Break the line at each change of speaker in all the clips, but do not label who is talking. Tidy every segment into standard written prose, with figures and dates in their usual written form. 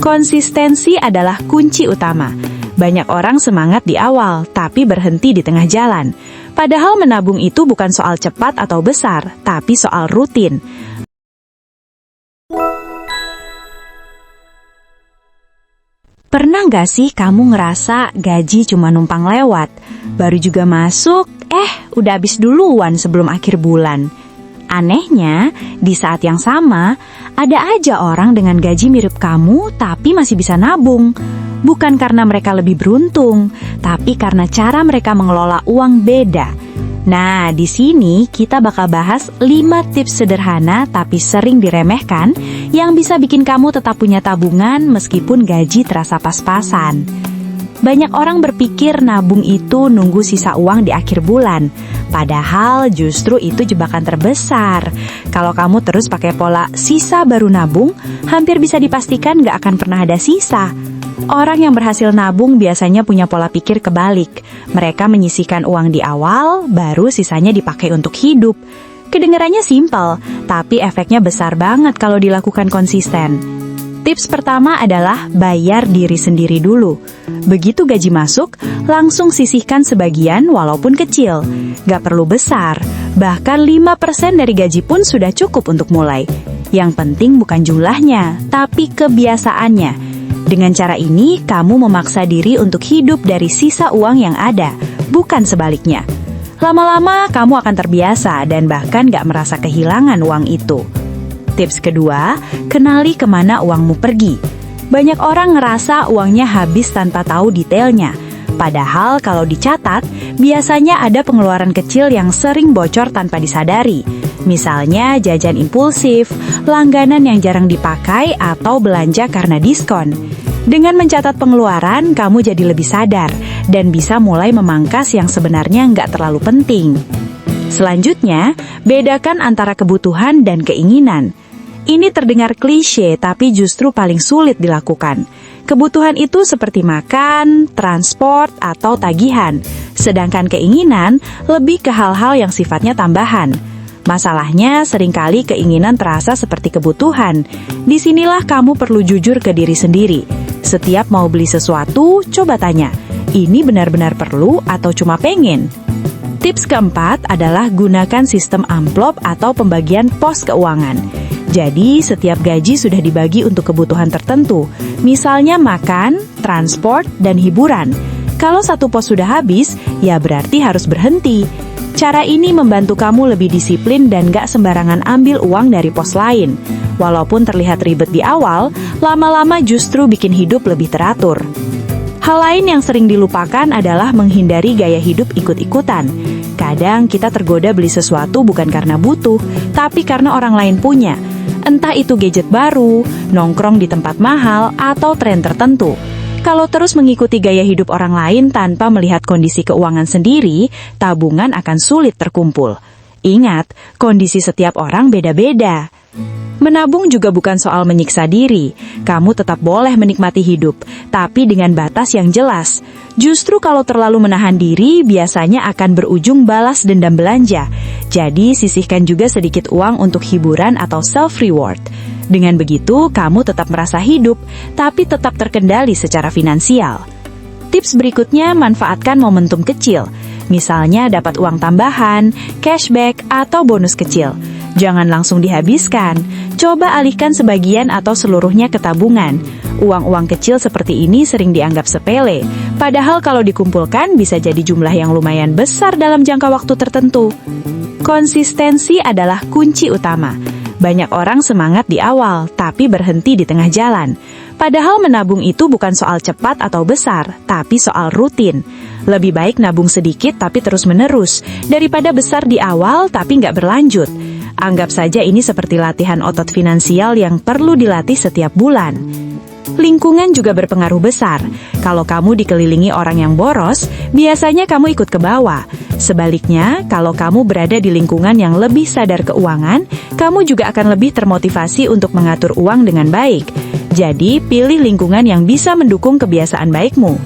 Konsistensi adalah kunci utama. Banyak orang semangat di awal, tapi berhenti di tengah jalan. Padahal menabung itu bukan soal cepat atau besar, tapi soal rutin. Pernah nggak sih kamu ngerasa gaji cuma numpang lewat? Baru juga masuk, udah habis duluan sebelum akhir bulan. Anehnya, di saat yang sama, ada aja orang dengan gaji mirip kamu tapi masih bisa nabung. Bukan karena mereka lebih beruntung, tapi karena cara mereka mengelola uang beda. Nah, di sini kita bakal bahas 5 tips sederhana tapi sering diremehkan yang bisa bikin kamu tetap punya tabungan meskipun gaji terasa pas-pasan. Banyak orang berpikir nabung itu nunggu sisa uang di akhir bulan. Padahal justru itu jebakan terbesar. Kalau kamu terus pakai pola sisa baru nabung, hampir bisa dipastikan gak akan pernah ada sisa. Orang yang berhasil nabung biasanya punya pola pikir kebalik. Mereka menyisihkan uang di awal, baru sisanya dipakai untuk hidup. Kedengarannya simpel, tapi efeknya besar banget kalau dilakukan konsisten. Tips pertama adalah bayar diri sendiri dulu. Begitu gaji masuk, langsung sisihkan sebagian walaupun kecil. Gak perlu besar, bahkan 5% dari gaji pun sudah cukup untuk mulai. Yang penting bukan jumlahnya, tapi kebiasaannya. Dengan cara ini, kamu memaksa diri untuk hidup dari sisa uang yang ada, bukan sebaliknya. Lama-lama, kamu akan terbiasa dan bahkan gak merasa kehilangan uang itu. Tips kedua, kenali kemana uangmu pergi. Banyak orang ngerasa uangnya habis tanpa tahu detailnya. Padahal kalau dicatat, biasanya ada pengeluaran kecil yang sering bocor tanpa disadari. Misalnya jajan impulsif, langganan yang jarang dipakai, atau belanja karena diskon. Dengan mencatat pengeluaran, kamu jadi lebih sadar dan bisa mulai memangkas yang sebenarnya nggak terlalu penting. Selanjutnya, bedakan antara kebutuhan dan keinginan. Ini terdengar klise, tapi justru paling sulit dilakukan. Kebutuhan itu seperti makan, transport, atau tagihan. Sedangkan keinginan lebih ke hal-hal yang sifatnya tambahan. Masalahnya, seringkali keinginan terasa seperti kebutuhan. Disinilah kamu perlu jujur ke diri sendiri. Setiap mau beli sesuatu, coba tanya, ini benar-benar perlu atau cuma pengen? Tips keempat adalah gunakan sistem amplop atau pembagian pos keuangan. Jadi, setiap gaji sudah dibagi untuk kebutuhan tertentu, misalnya makan, transport, dan hiburan. Kalau satu pos sudah habis, ya berarti harus berhenti. Cara ini membantu kamu lebih disiplin dan gak sembarangan ambil uang dari pos lain. Walaupun terlihat ribet di awal, lama-lama justru bikin hidup lebih teratur. Hal lain yang sering dilupakan adalah menghindari gaya hidup ikut-ikutan. Kadang kita tergoda beli sesuatu bukan karena butuh, tapi karena orang lain punya. Entah itu gadget baru, nongkrong di tempat mahal, atau tren tertentu. Kalau terus mengikuti gaya hidup orang lain tanpa melihat kondisi keuangan sendiri, tabungan akan sulit terkumpul. Ingat, kondisi setiap orang beda-beda. Menabung juga bukan soal menyiksa diri. Kamu tetap boleh menikmati hidup, tapi dengan batas yang jelas. Justru kalau terlalu menahan diri, biasanya akan berujung balas dendam belanja. Jadi, sisihkan juga sedikit uang untuk hiburan atau self-reward. Dengan begitu, kamu tetap merasa hidup, tapi tetap terkendali secara finansial. Tips berikutnya, manfaatkan momentum kecil. Misalnya dapat uang tambahan, cashback, atau bonus kecil. Jangan langsung dihabiskan. Coba alihkan sebagian atau seluruhnya ke tabungan. Uang-uang kecil seperti ini sering dianggap sepele. Padahal kalau dikumpulkan bisa jadi jumlah yang lumayan besar dalam jangka waktu tertentu. Konsistensi adalah kunci utama. Banyak orang semangat di awal, tapi berhenti di tengah jalan. Padahal menabung itu bukan soal cepat atau besar, tapi soal rutin. Lebih baik nabung sedikit tapi terus-menerus, daripada besar di awal tapi nggak berlanjut. Anggap saja ini seperti latihan otot finansial yang perlu dilatih setiap bulan. Lingkungan juga berpengaruh besar. Kalau kamu dikelilingi orang yang boros, biasanya kamu ikut ke bawah. Sebaliknya, kalau kamu berada di lingkungan yang lebih sadar keuangan, kamu juga akan lebih termotivasi untuk mengatur uang dengan baik. Jadi, pilih lingkungan yang bisa mendukung kebiasaan baikmu.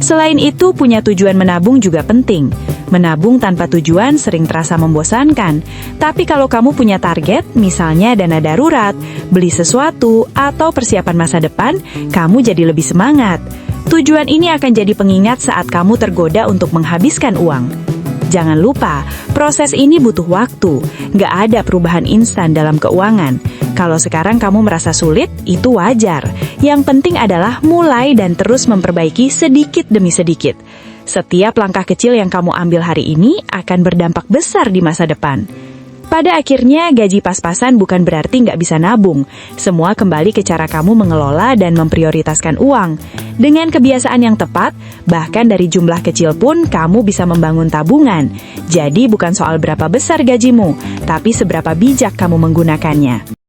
Selain itu, punya tujuan menabung juga penting. Menabung tanpa tujuan sering terasa membosankan, tapi kalau kamu punya target, misalnya dana darurat, beli sesuatu, atau persiapan masa depan, kamu jadi lebih semangat. Tujuan ini akan jadi pengingat saat kamu tergoda untuk menghabiskan uang. Jangan lupa, proses ini butuh waktu, nggak ada perubahan instan dalam keuangan. Kalau sekarang kamu merasa sulit, itu wajar. Yang penting adalah mulai dan terus memperbaiki sedikit demi sedikit. Setiap langkah kecil yang kamu ambil hari ini akan berdampak besar di masa depan. Pada akhirnya, gaji pas-pasan bukan berarti nggak bisa nabung. Semua kembali ke cara kamu mengelola dan memprioritaskan uang. Dengan kebiasaan yang tepat, bahkan dari jumlah kecil pun kamu bisa membangun tabungan. Jadi bukan soal berapa besar gajimu, tapi seberapa bijak kamu menggunakannya.